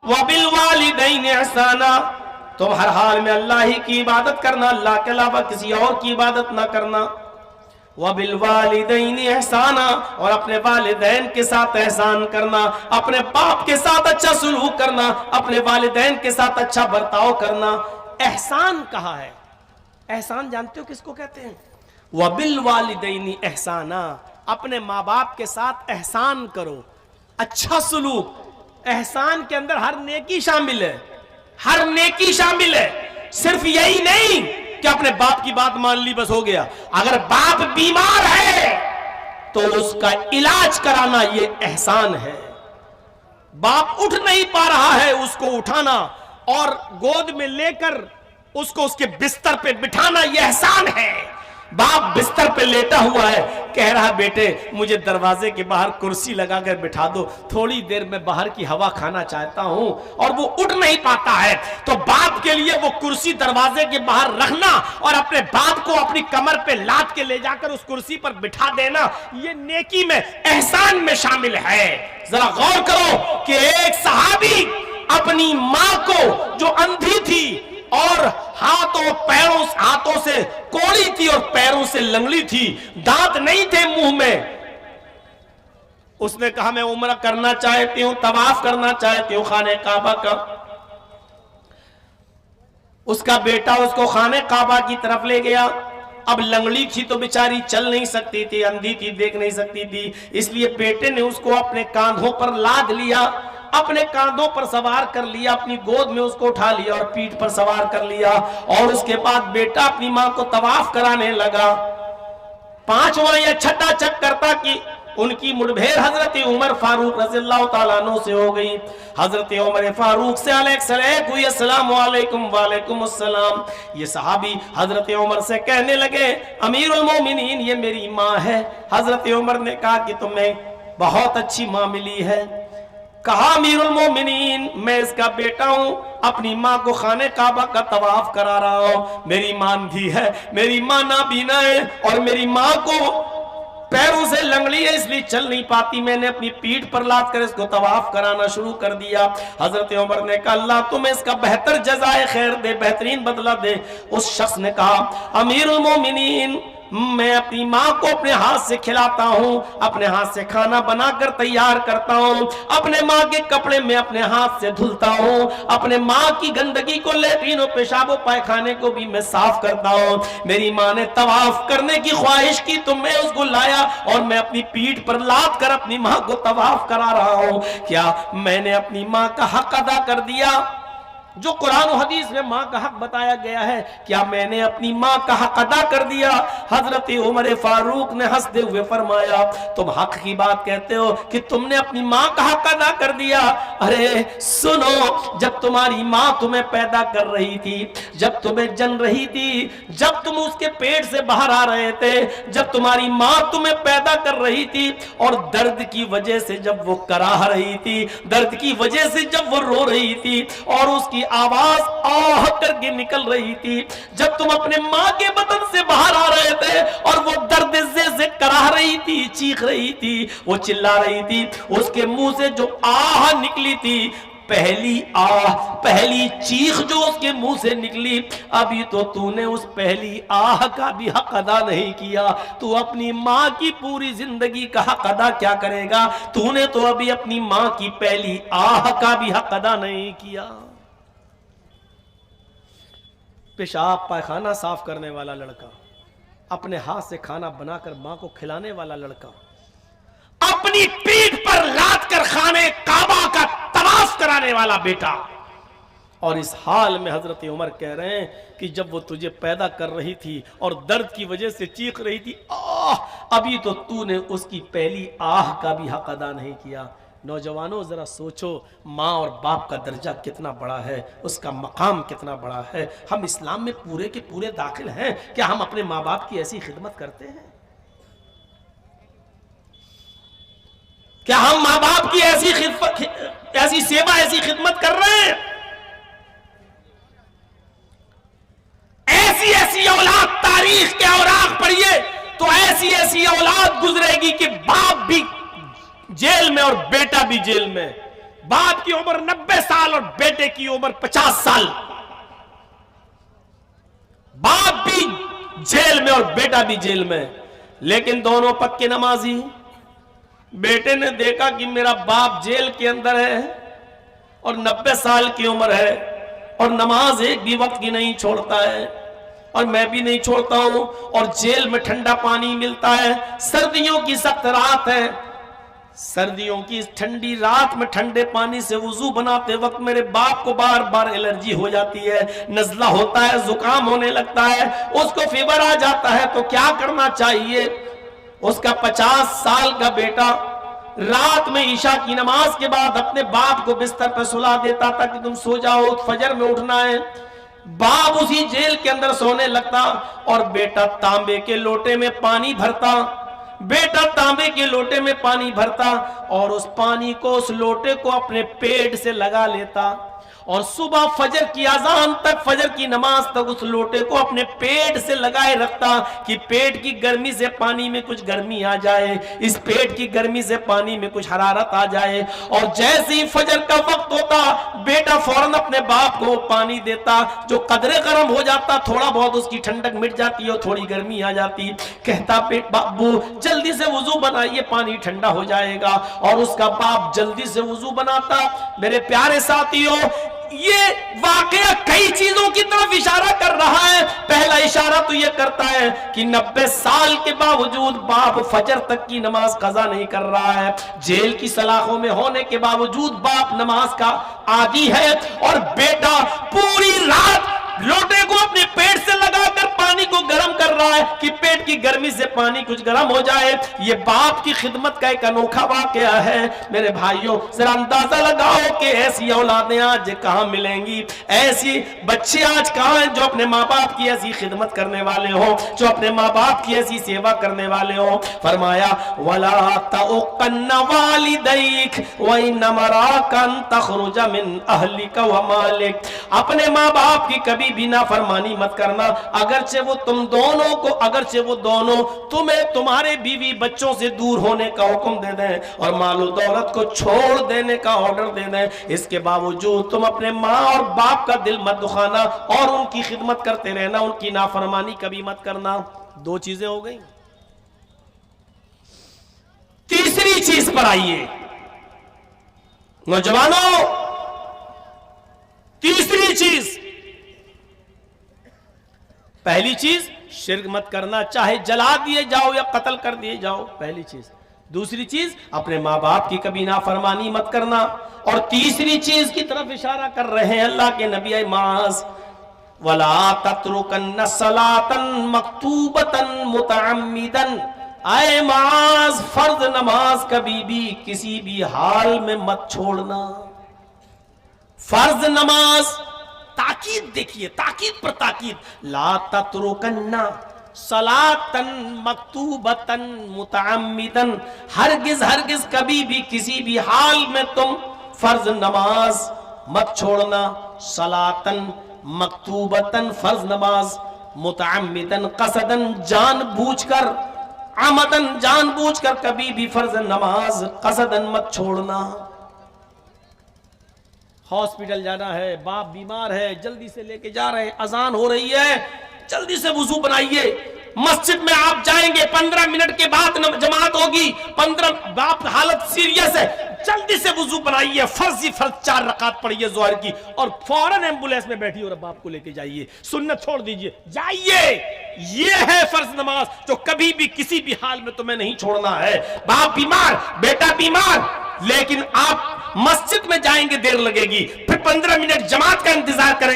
وَبِالْوَالِدَيْنِ احسانا، تم ہر حال میں اللہ ہی کی عبادت کرنا، اللہ کے علاوہ کسی اور کی عبادت نہ کرنا. وَبِالْوَالِدَيْنِ احسانا، اور اپنے والدین کے ساتھ احسان کرنا، اپنے باپ کے ساتھ اچھا سلوک کرنا، اپنے والدین کے ساتھ اچھا برتاؤ کرنا. احسان کہا ہے. احسان جانتے ہو کس کو کہتے ہیں؟ وَبِالْوَالِدَيْنِ احسانا، اپنے ماں باپ کے ساتھ احسان کرو، اچھا سلوک. احسان کے اندر ہر نیکی شامل ہے، ہر نیکی شامل ہے. صرف یہی نہیں کہ اپنے باپ کی بات مان لی بس ہو گیا. اگر باپ بیمار ہے تو اس کا علاج کرانا یہ احسان ہے. باپ اٹھ نہیں پا رہا ہے، اس کو اٹھانا اور گود میں لے کر اس کو اس کے بستر پہ بٹھانا یہ احسان ہے. باپ بستر پہ لیٹا ہوا ہے، کہہ رہا بیٹے مجھے دروازے کے باہر کرسی لگا کر بٹھا دو، تھوڑی دیر میں باہر کی ہوا کھانا چاہتا ہوں، اور وہ اٹھ نہیں پاتا ہے. تو باپ کے لیے وہ کرسی دروازے کے باہر رکھنا اور اپنے باپ کو اپنی کمر پہ لاد کے لے جا کر اس کرسی پر بٹھا دینا یہ نیکی میں، احسان میں شامل ہے. ذرا غور کرو کہ ایک صحابی اپنی ماں کو جو اندھی تھی اور ہاتھوں سے کوڑی تھی اور پیروں سے لنگڑی تھی، دانت نہیں تھے منہ میں، اس نے کہا میں عمرہ کرنا چاہتی ہوں، طواف کرنا چاہتی ہوں خانہ کعبہ کا. اس کا بیٹا اس کو خانہ کعبہ کی طرف لے گیا. اب لنگڑی تھی تو بیچاری چل نہیں سکتی تھی، اندھی تھی، دیکھ نہیں سکتی تھی، اس لیے بیٹے نے اس کو اپنے کاندھوں پر لاد لیا، اپنے کاندھوں پر سوار کر لیا، اپنی گود میں اس کو اٹھا لیا اور پیٹھ پر سوار کر لیا. اور اس کے بعد بیٹا اپنی ماں کو طواف کرانے لگا. 5واں یا 6واں چکر تھا کہ ان کی مٹبھیڑ حضرت عمر فاروق رضی اللہ تعالیٰ عنہ سے ہو گئی. حضرت عمر فاروق سے علیہ السلام ہوئی، السلام علیکم. وعلیکم السلام. یہ صحابی حضرت عمر سے کہنے لگے امیر المومنین یہ میری ماں ہے. حضرت عمر نے کہا کہ تمہیں بہت اچھی ماں ملی ہے. کہا امیر المومنین میں اس کا بیٹا ہوں، اپنی ماں کو خانہ کعبہ کا طواف کرا رہا ہوں. میری ماں اندھی ہے، میری ماں نابینا ہے، اور میری ماں کو پیروں سے لنگڑی ہے اس لیے چل نہیں پاتی. میں نے اپنی پیٹھ پر لاد کر اس کو طواف کرانا شروع کر دیا. حضرت عمر نے کہا اللہ تمہیں اس کا بہتر جزائے خیر دے، بہترین بدلہ دے. اس شخص نے کہا امیر المومنین میں اپنی ماں کو اپنے ہاتھ سے کھلاتا ہوں، اپنے ہاتھ سے کھانا بنا کر تیار کرتا ہوں، اپنے ماں کے کپڑے میں اپنے ہاتھ سے دھلتا ہوں، اپنے ماں کی گندگی کو لیٹرین و پیشاب و پائخانے کو بھی میں صاف کرتا ہوں. میری ماں نے طواف کرنے کی خواہش کی تو میں اس کو لایا اور میں اپنی پیٹھ پر لاد کر اپنی ماں کو طواف کرا رہا ہوں. کیا میں نے اپنی ماں کا حق ادا کر دیا جو قرآن و حدیث میں ماں کا حق بتایا گیا ہے؟ کیا میں نے اپنی ماں کا حق ادا کر دیا؟ حضرت عمر فاروق نے ہنستے ہوئے فرمایا تم حق کی بات کہتے ہو کہ تم نے اپنی ماں کا حق ادا کر دیا. ارے سنو، جب تمہاری ماں تمہیں پیدا کر رہی تھی، جب تمہیں جن رہی تھی، جب تم اس کے پیٹ سے باہر آ رہے تھے، جب تمہاری ماں تمہیں پیدا کر رہی تھی اور درد کی وجہ سے جب وہ کراہ رہی تھی، درد کی وجہ سے جب وہ رو رہی تھی اور اس کی آواز آہ کر کے نکل رہی تھی، جب تم اپنے ماں کے بدن سے باہر آ رہے تھے اور وہ درد سے کراہ رہی تھی، چیخ رہی تھی، وہ چلا رہی تھی، اس کے منہ سے جو آہ نکلی تھی، پہلی آہ، پہلی چیخ جو اس کے منہ سے نکلی، ابھی تو نے اس پہلی آہ کا بھی حق ادا نہیں کیا. تو اپنی ماں کی پوری زندگی کا حق ادا کیا کرے گا؟ تو نے تو ابھی اپنی ماں کی پہلی آہ کا بھی حق ادا نہیں کیا. پیشاب پائخانہ صاف کرنے والا لڑکا، اپنے ہاتھ سے کھانا بنا کر ماں کو کھلانے والا لڑکا، اپنی پیٹھ پر لاد کر خانہ کعبہ کا طواف کرانے والا بیٹا، اور اس حال میں حضرت عمر کہہ رہے ہیں کہ جب وہ تجھے پیدا کر رہی تھی اور درد کی وجہ سے چیخ رہی تھی ابھی تو نے اس کی پہلی آہ کا بھی حق ادا نہیں کیا. نوجوانوں ذرا سوچو ماں اور باپ کا درجہ کتنا بڑا ہے، اس کا مقام کتنا بڑا ہے. ہم اسلام میں پورے کے پورے داخل ہیں. کیا ہم اپنے ماں باپ کی ایسی خدمت کرتے ہیں؟ کیا ہم ماں باپ کی ایسی سیوا، ایسی خدمت کر رہے ہیں؟ ایسی اولاد، تاریخ کے اوراق پڑھیے تو ایسی اولاد گزرے گی کہ باپ بھی جیل میں اور بیٹا بھی جیل میں. باپ کی عمر 90 سال اور بیٹے کی عمر 50 سال، باپ بھی جیل میں اور بیٹا بھی جیل میں، لیکن دونوں پکے نمازی۔ بیٹے نے دیکھا کہ میرا باپ جیل کے اندر ہے اور 90 سال کی عمر ہے اور نماز ایک بھی وقت کی نہیں چھوڑتا ہے، اور میں بھی نہیں چھوڑتا ہوں، اور جیل میں ٹھنڈا پانی ملتا ہے، سردیوں کی سخت رات ہے، سردیوں کی اس ٹھنڈی رات میں ٹھنڈے پانی سے وضو بناتے وقت میرے باپ کو بار بار الرجی ہو جاتی ہے، نزلہ ہوتا ہے، زکام ہونے لگتا ہے، اس کو فیور آ جاتا ہے، تو کیا کرنا چاہیے؟ اس کا 50 سال کا بیٹا رات میں عشاء کی نماز کے بعد اپنے باپ کو بستر پر سلا دیتا تھا کہ تم سو جاؤ، فجر میں اٹھنا ہے۔ باپ اسی جیل کے اندر سونے لگتا اور بیٹا تانبے کے لوٹے میں پانی بھرتا، بیٹا تانبے کے لوٹے میں پانی بھرتا اور اس پانی کو، اس لوٹے کو اپنے پیٹ سے لگا لیتا، اور صبح فجر کی اذان تک، فجر کی نماز تک اس لوٹے کو اپنے پیٹ سے لگائے رکھتا کہ پیٹ کی گرمی سے پانی میں کچھ گرمی آ جائے، اس پیٹ کی گرمی سے پانی میں کچھ حرارت آ جائے، اور جیسے ہی فجر کا وقت ہوتا بیٹا فوراً اپنے باپ کو پانی دیتا، جو قدرے گرم ہو جاتا، تھوڑا بہت اس کی ٹھنڈک مٹ جاتی اور تھوڑی گرمی آ جاتی، کہتا بابو جلدی سے وضو بنائیے پانی ٹھنڈا ہو جائے گا، اور اس کا باپ جلدی سے وضو بناتا۔ میرے پیارے ساتھیوں، یہ واقعہ کئی چیزوں کی طرف اشارہ کر رہا ہے۔ پہلا اشارہ تو یہ کرتا ہے کہ 90 سال کے باوجود باپ فجر تک کی نماز قضا نہیں کر رہا ہے، جیل کی سلاخوں میں ہونے کے باوجود باپ نماز کا عادی ہے، اور بیٹا پوری رات لوٹے کو اپنے پیٹ سے لگا کر پانی کو گرم کر رہا ہے کہ پیٹ کی گرمی سے پانی کچھ گرم ہو جائے۔ یہ باپ کی خدمت کا ایک انوکھا واقعہ ہے۔ میرے بھائیوں، ذرا اندازہ لگاؤ کہ ایسی اولادیں آج کہاں ملیں گی، ایسی بچے آج کہاں ہیں جو اپنے ماں باپ کی ایسی خدمت کرنے والے ہوں، جو اپنے ماں باپ کی ایسی سیوا کرنے والے ہوں۔ فرمایا وَلَا تَعُقَّنَّ وَالِدَيْكَ وَإِنَّمَا رَاكَ أَن تَخْرُجَ مِنْ أَهْلِكَ وَمَالِكَ، اپنے ماں باپ کی کبھی بھی نافرمانی مت کرنا، اگرچہ وہ تم دونوں کو، اگرچہ وہ دونوں تمہیں تمہارے بیوی بچوں سے دور ہونے کا حکم دے دیں اور مال و دولت کو چھوڑ دینے کا آرڈر دے دیں، اس کے باوجود تم اپنے ماں اور باپ کا دل مت دکھانا اور ان کی خدمت کرتے رہنا، ان کی نافرمانی کبھی مت کرنا۔ دو چیزیں ہو گئیں۔ تیسری چیز پر آئیے نوجوانوں، تیسری چیز، پہلی چیز شرک مت کرنا، چاہے جلا دیے جاؤ یا قتل کر دیے جاؤ، پہلی چیز۔ دوسری چیز اپنے ماں باپ کی کبھی نافرمانی مت کرنا، اور تیسری چیز کی طرف اشارہ کر رہے ہیں اللہ کے نبی معاذ وَلَا تَتْرُكَنَّ صَلَاةً مَكْتُوبَةً مُتَعَمِّدًا، اے معاذ فرض نماز کبھی بھی کسی بھی حال میں مت چھوڑنا۔ فرض نماز، تاکید دیکھیے، تاکید پر تاکید، لا تترکن صلاۃ مکتوبۃ متعمدا، ہرگز ہرگز کبھی بھی کسی بھی حال میں تم فرض نماز مت چھوڑنا، صلاۃ مکتوبۃ فرض نماز، متعمدا قصدا جان بوجھ کر، عمدن جان بوجھ کر کبھی بھی فرض نماز قصدا مت چھوڑنا۔ ہاسپٹل جانا ہے، باپ بیمار ہے، جلدی سے لے کے جا رہے ہیں، اذان ہو رہی ہے، جلدی سے وضو بنائیے۔ مسجد میں آپ جائیں گے، 15 منٹ کے بعد جماعت ہوگی، 15 باپ حالت سیریس ہے، جلدی سے وضو بنائیے، فرض 4 رکعت پڑھیے ظہر کی، اور فوراً ایمبولینس میں بیٹھی اور باپ کو لے کے جائیے، سنت چھوڑ دیجئے، جائیے۔ یہ ہے فرض نماز جو کبھی بھی کسی بھی حال میں تمہیں نہیں چھوڑنا ہے۔ باپ بیمار، بیٹا بیمار، لیکن آپ مسجد میں جائیں گے دیر لگے گی، پھر 15 منٹ جماعت کا انتظار کریں گے۔